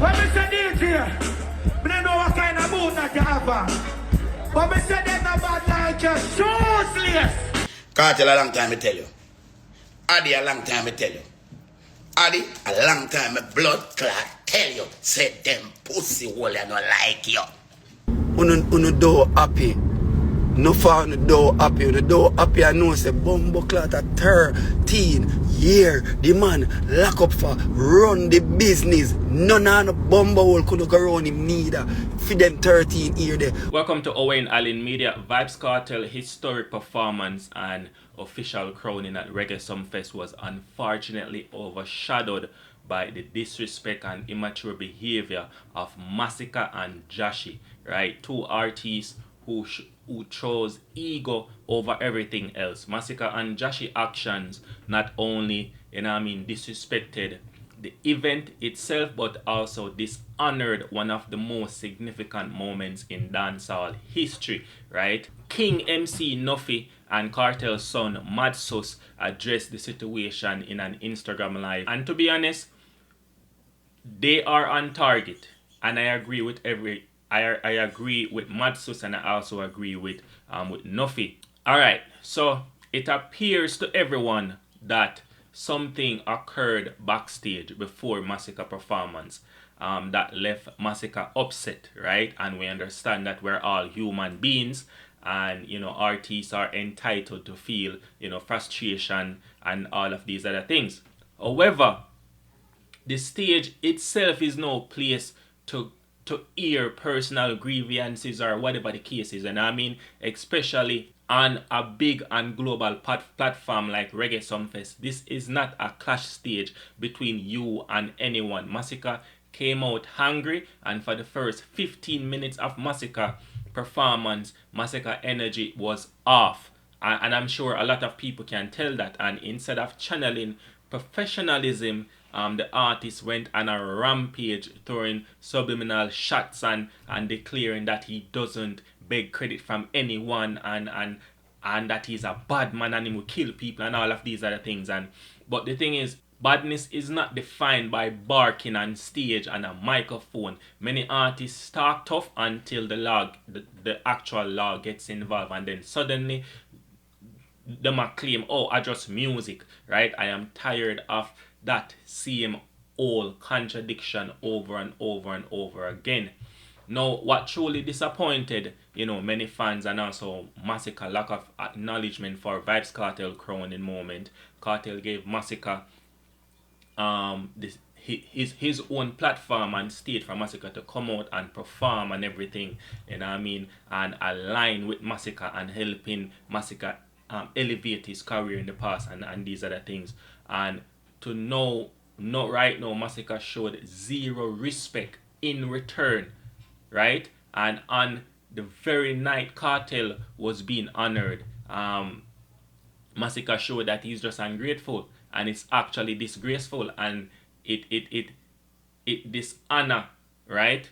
When we say DJ, we don't know what kind of mood that you have. But we say them about like your shoeless. Cartel a long time I tell you. Adi a long time I tell you. Adi a long time my blood clot tell you. Say them pussy hole you no like you. Uno do happy. No for the door happy. The door happy I know say bumbo clot at 13 year. The man lock up for run the business. None of the bumbo hole could go around him neither. For them 13 year there. Welcome to ReggaeMedia. Vybz Kartel historic performance and official crowning at Reggae Sumfest was unfortunately overshadowed by the disrespect and immature behavior of Masicka and Jahshii, right? Two artists who chose ego over everything else. Masicka and Jahshii actions not only, disrespected the event itself, but also dishonored one of the most significant moments in dancehall history, right? King MC Nuffy and Cartel's son Madsus addressed the situation in an Instagram live, and to be honest, they are on target, and I agree with I agree with Madsus, and I also agree with Nuffy. Alright, so it appears to everyone that something occurred backstage before Masicka performance that left Masicka upset, right? And we understand that we're all human beings, and artists are entitled to feel frustration and all of these other things. However, the stage itself is no place to air personal grievances or whatever the case is, and especially on a big and global platform like Reggae Sumfest. This is not a clash stage between you and anyone. Masicka came out hungry, and for the first 15 minutes of Masicka performance, Masicka energy was off, and I'm sure a lot of people can tell that. And instead of channeling professionalism, the artist went on a rampage, throwing subliminal shots and declaring that he doesn't beg credit from anyone, and that he's a bad man and he will kill people and all of these other things. But the thing is, badness is not defined by barking on stage and a microphone. Many artists talk tough until the actual law gets involved, and then suddenly they might claim, oh, I just music, right? I am tired of that same old contradiction over and over and over again. Now, what truly disappointed, many fans and also Masicka lack of acknowledgement for Vybz Kartel crowning moment. Cartel gave Masicka his own platform and stage for Masicka to come out and perform and everything, and align with Masicka and helping Masicka elevate his career in the past and these other things. And to know, not right now, Masicka showed zero respect in return, right? And on the very night Cartel was being honored, Masicka showed that he's just ungrateful, and it's actually disgraceful, and it dishonor, right?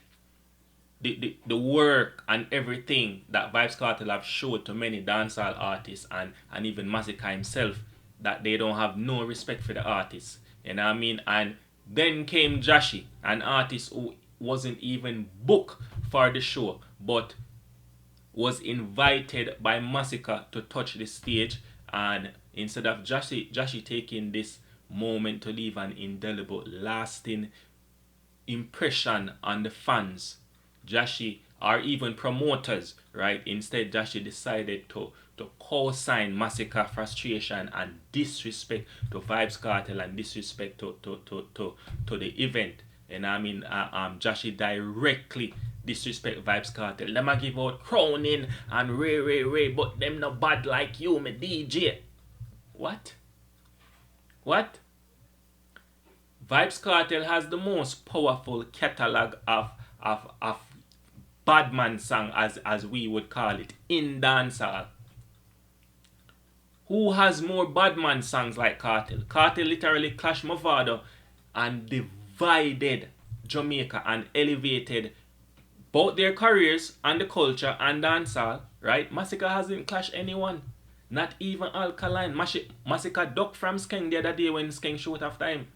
The work and everything that Vybz Kartel have showed to many dancehall artists and even Masicka himself, that they don't have no respect for the artists. And then came Jahshii, an artist who wasn't even booked for the show, but was invited by Masicka to touch the stage. And instead of Jahshii taking this moment to leave an indelible, lasting impression on the fans, Jahshii, or even promoters, right? Instead, Jahshii decided to co-sign Masicka frustration and disrespect to Vybz Kartel and disrespect to the event. And Jahshii directly disrespect Vybz Kartel. Them a give out crowning and ray, but them no bad like you, me DJ. What? Vybz Kartel has the most powerful catalog of badman song, as we would call it, in dancehall. Who has more badman songs like Cartel? Cartel literally clashed Mavado and divided Jamaica and elevated both their careers and the culture and dancehall, right? Masicka hasn't clashed anyone, not even Alkaline. Masicka ducked from Skeng the other day when Skeng showed off time,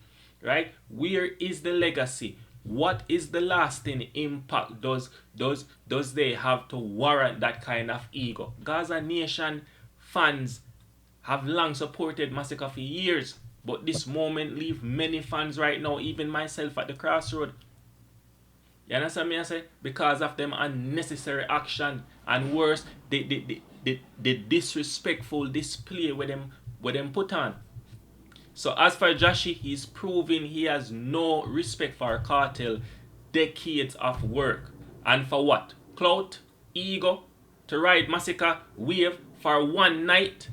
right? Where is the legacy? What is the lasting impact does they have to warrant that kind of ego? Gaza Nation fans have long supported Masicka for years, but this moment leave many fans right now, even myself at the crossroad. You understand me I say? Because of them unnecessary action, and worse, the disrespectful display where them put on. So as for Jahshii, he's proving he has no respect for Cartel, decades of work. And for what? Clout, ego, to ride Masicka wave for one night,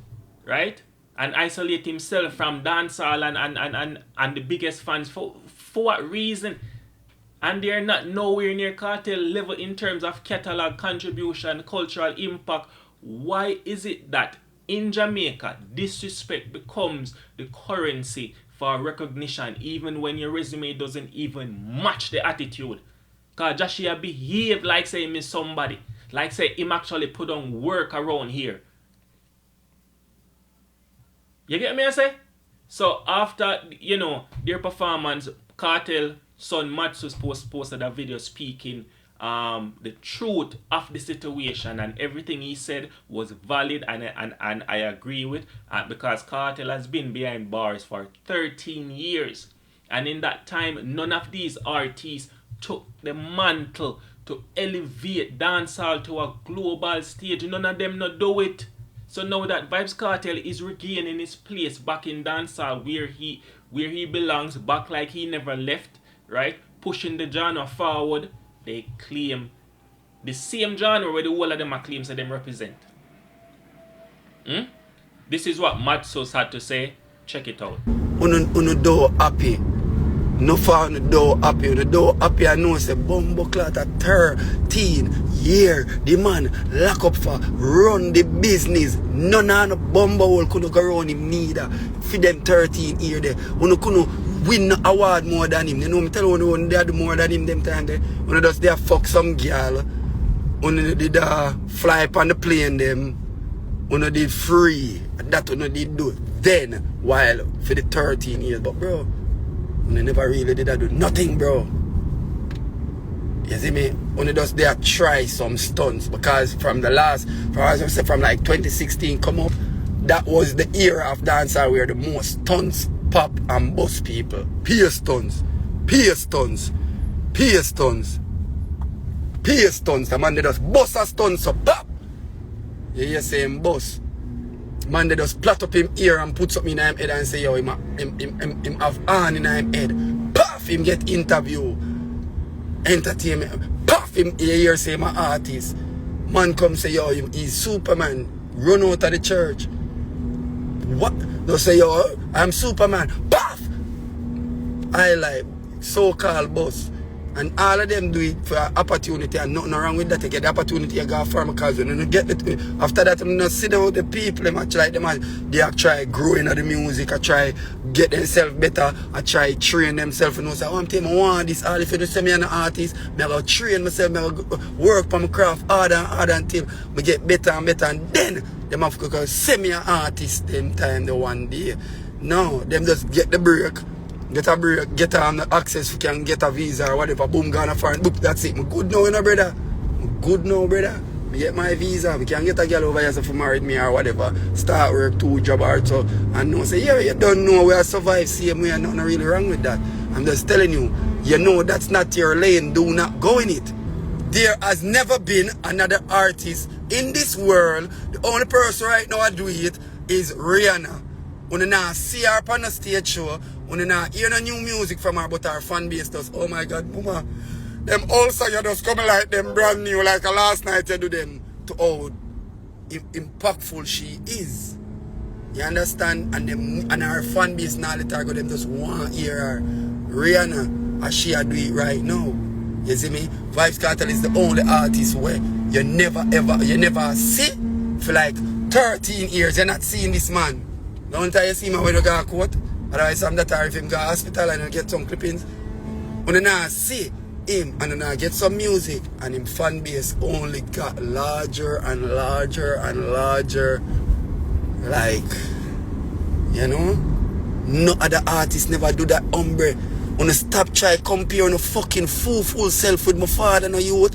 right? And isolate himself from dancehall and the biggest fans. For what reason? And they're not nowhere near Cartel level in terms of catalog, contribution, cultural impact. Why is it that in Jamaica, disrespect becomes the currency for recognition, even when your resume doesn't even match the attitude? Because Jahshii behave like say him is somebody. Like say him actually put on work around here. You get me I say? So after, you know, their performance, Cartel son Madsus posted a video speaking the truth of the situation, and everything he said was valid, and I agree with, because Cartel has been behind bars for 13 years, and in that time none of these artists took the mantle to elevate dancehall to a global stage. None of them not do it. So now that Vybz Kartel is regaining his place back in dancehall where he belongs, back like he never left, right, pushing the genre forward, they claim the same genre where the whole of them are claims that them represent. This is what Madsus had to say. Check it out. Uno do happy. No for on the door happy. On the door happy, I know say bumbo clot at 13 year. The man lock up for run the business. None of no bumbo will couldn't go around him neither. For them 13 year there. Uno couldn't win no award more than him. You know me tell you they do more than him them time there. Uno just there fuck some girl. Uno did fly up on the plane them. Uno did free. That uno did do then while for the 13 years. But bro, I never really did do nothing, bro. You see me? Only just there try some stunts, because from the last, from like 2016 come up, that was the era of dancehall where the most stunts pop and bust people. Peer stunts. The man they just bust a stunt so pop. You hear saying bust. Man they just plot up him ear and put something in him head and say yo him have on in him head. Puff him get interview. Entertainment. Puff him hear say my artist. Man come say yo he's Superman. Run out of the church. What? They say yo I'm Superman. Puff! I like so-called boss. And all of them do it for opportunity, and nothing wrong with that. You get the opportunity, you go for because when you get it, after that, I'm not sit down with the people, them try they try growing at the music, I try get themselves better, I try train themselves, and say, oh, I'm telling you, I want this, all if you don't say me an artist, I go train myself, I go work for my craft harder and harder until I get better and better, and then them have to say me an artist them time the one day. No, them just get the break. Get a break, get the access, you can get a visa or whatever, boom, gonna find book, that's it. I'm good now, you know, brother. I'm good now, brother. I get my visa, I can get a girl over here if you married me or whatever. Start work, 2 job or so. And no say, yeah, you don't know we survive same way, and nothing really wrong with that. I'm just telling you, you know that's not your lane, do not go in it. There has never been another artist in this world. The only person right now I do it is Rihanna. When you not see her on a stage show, when you not hear no new music from her, but her fan base does, oh my God, mama, them also you just coming like them brand new, like last night you do them, to how impactful she is. You understand? And her fan base now let her go, them just want to hear her. Rihanna, as she do it right now. You see me? Vybz Kartel is the only artist where you never see for like 13 years, you're not seeing this man. The only time you see him when you go to court, otherwise I'm that if him go to hospital and you get some clippings. When you not see him and you not get some music, and him fan base only got larger and larger and larger. Like, you know, no other artist never do that umbre Wanna stop try compare no fucking fool self with my father and youth.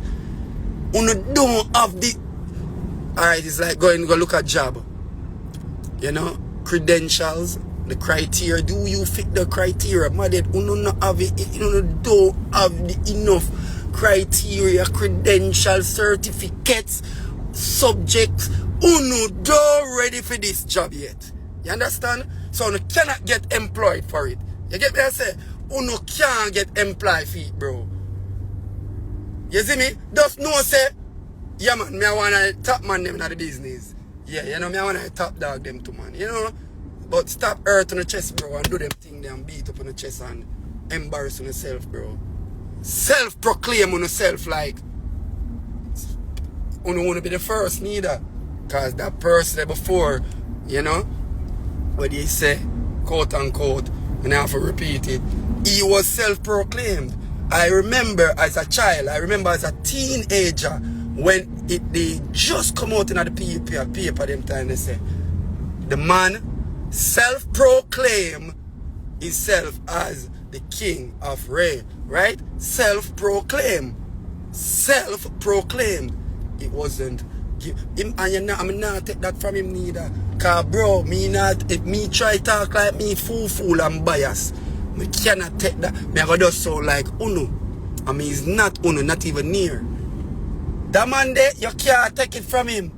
Wanna don't have the... Alright, it's like go look at job. You know? Credentials, the criteria. Do you fit the criteria? Mother, you don't have it. You don't have the enough criteria, credentials, certificates, subjects. You don't ready for this job yet. You understand? So you cannot get employed for it. You get me? I say, you can't get employed for it, bro. You see me? Just know say, yeah man, me I want to top man them in the business. Yeah, you know, me I want to top dog them too, man. You know? But stop hurt on the chest, bro, and do them thing there and beat up on the chest and embarrass on yourself, bro. Self-proclaim on yourself like you don't want to be the first neither. Because that person there before, you know, what they say, quote unquote, and I have to repeat it, he was self-proclaimed. I remember as a child, I remember as a teenager, when they just come out in the paper them time, they say, the man self-proclaim himself as the king of reggae, right? Self-proclaim. Self-proclaimed. It wasn't him, and I'm not take that from him neither. Cause bro, if me try talk like me fool and bias, me cannot take that. Me I go just sound like Uno. I mean he's not Uno, not even near. That man there, you can't take it from him.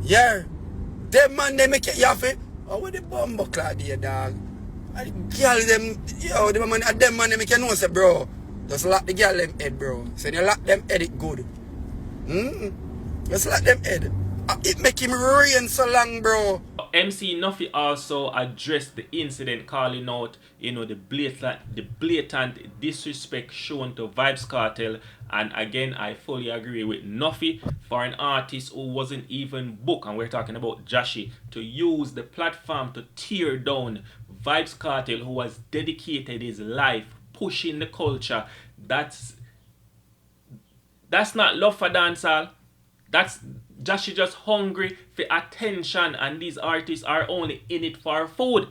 Yeah. That man there make it you have it. Oh, what the bumbo clad here, dog? And the girl them, yo, them man they make you know say, bro. Just lock the girl them head, bro. So you lock them head it good. Just lock them head. It make him rain so long, bro. MC Nuffy also addressed the incident, calling out, you know, the blatant disrespect shown to Vybz Kartel. And again, I fully agree with Nuffy. For an artist who wasn't even booked, and we're talking about Jahshii, to use the platform to tear down Vybz Kartel, who has dedicated his life pushing the culture, that's not love for dancehall. That's Jahshii just hungry for attention, and these artists are only in it for food,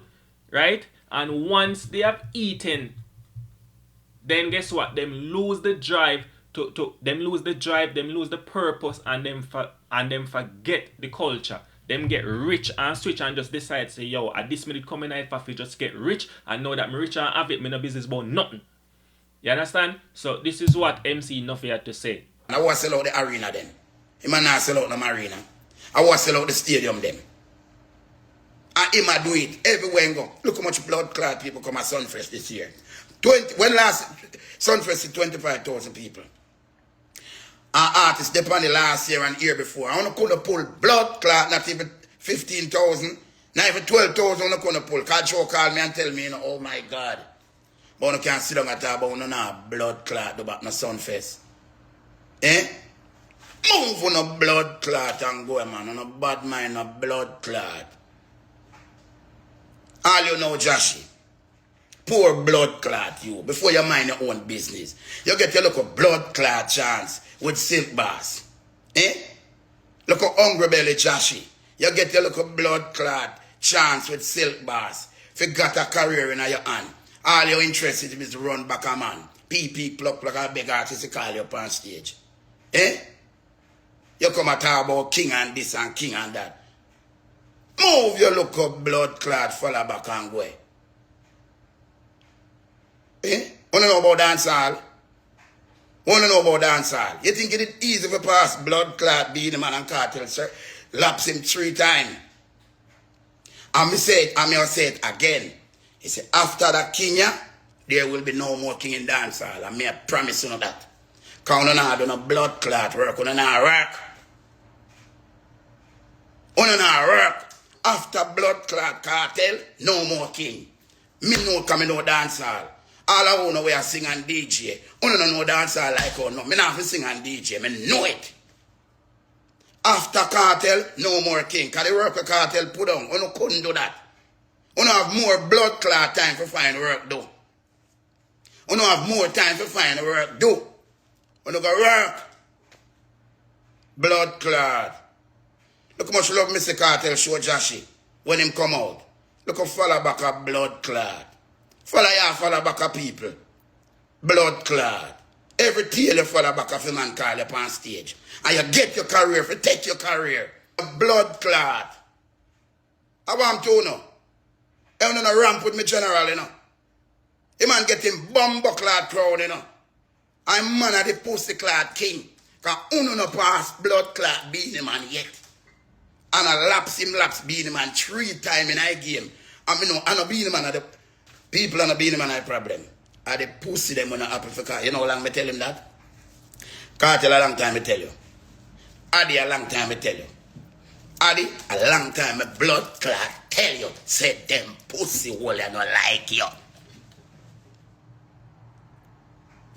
right? And once they have eaten, then guess what? Them lose the drive them lose the purpose, and them forget the culture. Them get rich and switch and just decide say, yo, at this minute coming out if I just get rich and know that me rich and have it, me no business about nothing. You understand? So this is what MC Nuffy had to say. I want to sell out the arena then. He might not sell out the arena. I want to sell out the stadium then. And he might do it everywhere and go. Look how much blood clot people come at Sunfest this year. When last Sunfest is 25,000 people. Our artists depend the last year and year before. I want to pull blood clot, not even 15,000, not even 12,000 I want to pull. Because Joe called me and tell me, you know, oh my God. But I can't sit down and talk about no blood clot about my Sunfest. Eh? Move on a blood clot and go, man. On a bad mind, a blood clot. All you know, Jahshii. Poor blood clot you. Before you mind your own business. You get your little blood clot chance with silk bars. Eh? Look at hungry belly Jahshii. You get your little blood clot chance with silk bars. If you got a career in your hand. All you're interested in is to run back a man. PP pluck like a big artist to call you up on stage. Eh? You come and talk about king and this and king and that. Move your look up blood clot, fall back and go. Eh? Wanna know about dancehall? Wanna know about dancehall? You think it is easy to pass blood clot being the man and Cartel, sir? Laps him 3 times. And me say it again. He said, after that Kenya, there will be no more king in dancehall. And me I promise you that. Because you not do no blood clot work. You not work. You not work. After blood clot Cartel, no more king. Me no coming no dancehall. All I want to wear sing and DJ. You don't know dancehall like or no. Me not have sing and DJ. Me know it. After Cartel, no more king. Because the work with Cartel put on. You couldn't do that. You don't have more blood clot time for find work do. You don't have more time for find work do. You don't go work. Blood clot. Look how much love Mr. Cartel show Jahshii when him come out. Look how follow back a blood clot. Follow back a people. Blood clot. Every tail you follow back of a man call you on stage. And you get your career, if you take your career. A blood clot. I want to know. I don't know ramp with me general, you know. The man getting bumbo clot crowd, you know. I'm man of the pussy clot king. Because uno no pass blood clot beanie man yet. And I laps beanie man 3 times in a game. And me know, I no beanie man of the people and a beanie man have problem. And the pussy them when I happy for car. You know how long me tell him that? Cartel a long time me tell you. Addy a long time me tell you. Addy a long time me blood clot tell you. Say them pussy hole you no like you.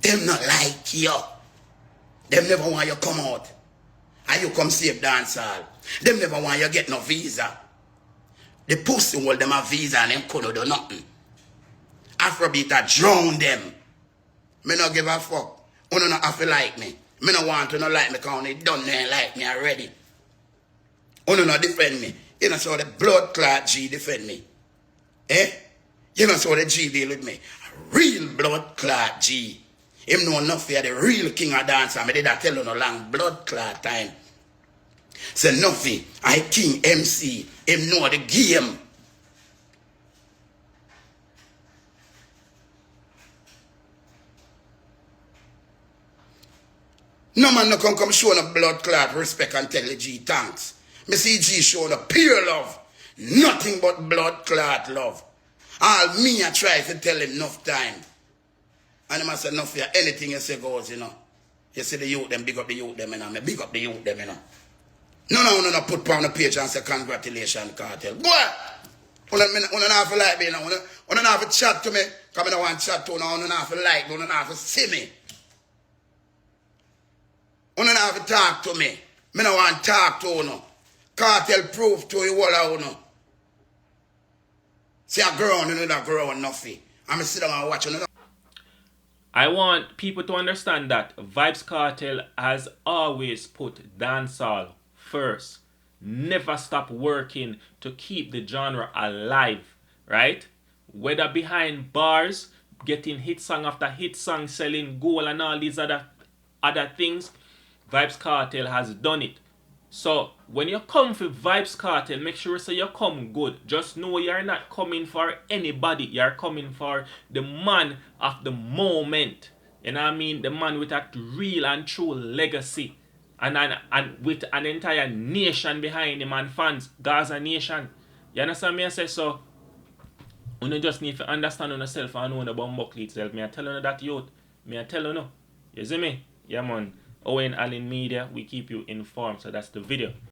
Them not like you. Them never want you come out. And you come save dancehall. Them never want you get no visa. The pussy hole them a visa and them couldn't do nothing. Afrobeat a drown them. Me no give a fuck. You not have to like me. Me no want to not like me because they done there like me already. You not defend me. You know so the blood clot G defend me. Eh? You know so the G deal with me. A real blood clot G. Him know Nuffy the real king of dance. I did that tell you no long blood clot time. Say Nuffy, I king MC. Him know the game. No man no come showing a blood clot respect and tell the G thanks. Me see G showing a pure love. Nothing but blood clot love. All me I try to tell him enough time. And he must say enough for anything you say goes, you know. You see the youth them, big up the youth them, you know. Me big up the youth them, you know. No, put on the page and say congratulations, Cartel. Boy! You don't have to like me, you know. You don't have to chat to me. Because I don't want to chat to you, you don't have to like me, you don't have to see me. You don't have to talk to me. I don't want to talk to you. Cartel proof to you all you know. See a girl, you know that girl Nuffy. I'm sit down and watch you. I want people to understand that Vybz Kartel has always put dancehall first. Never stop working to keep the genre alive, right? Whether behind bars, getting hit song after hit song, selling gold and all these other things, Vybz Kartel has done it. So when you come for Vybz Kartel, make sure so you come good. Just know you're not coming for anybody. You're coming for the man of the moment. You know what I mean? The man with a real and true legacy. And with an entire nation behind him and fans. Gaza nation. You understand me? I say so. You just need to understand on yourself and know the bumbuckle itself. Me I tell you that youth. Me I tell you no. You see me? Yeah man. Owen Allen Media, we keep you informed. So that's the video.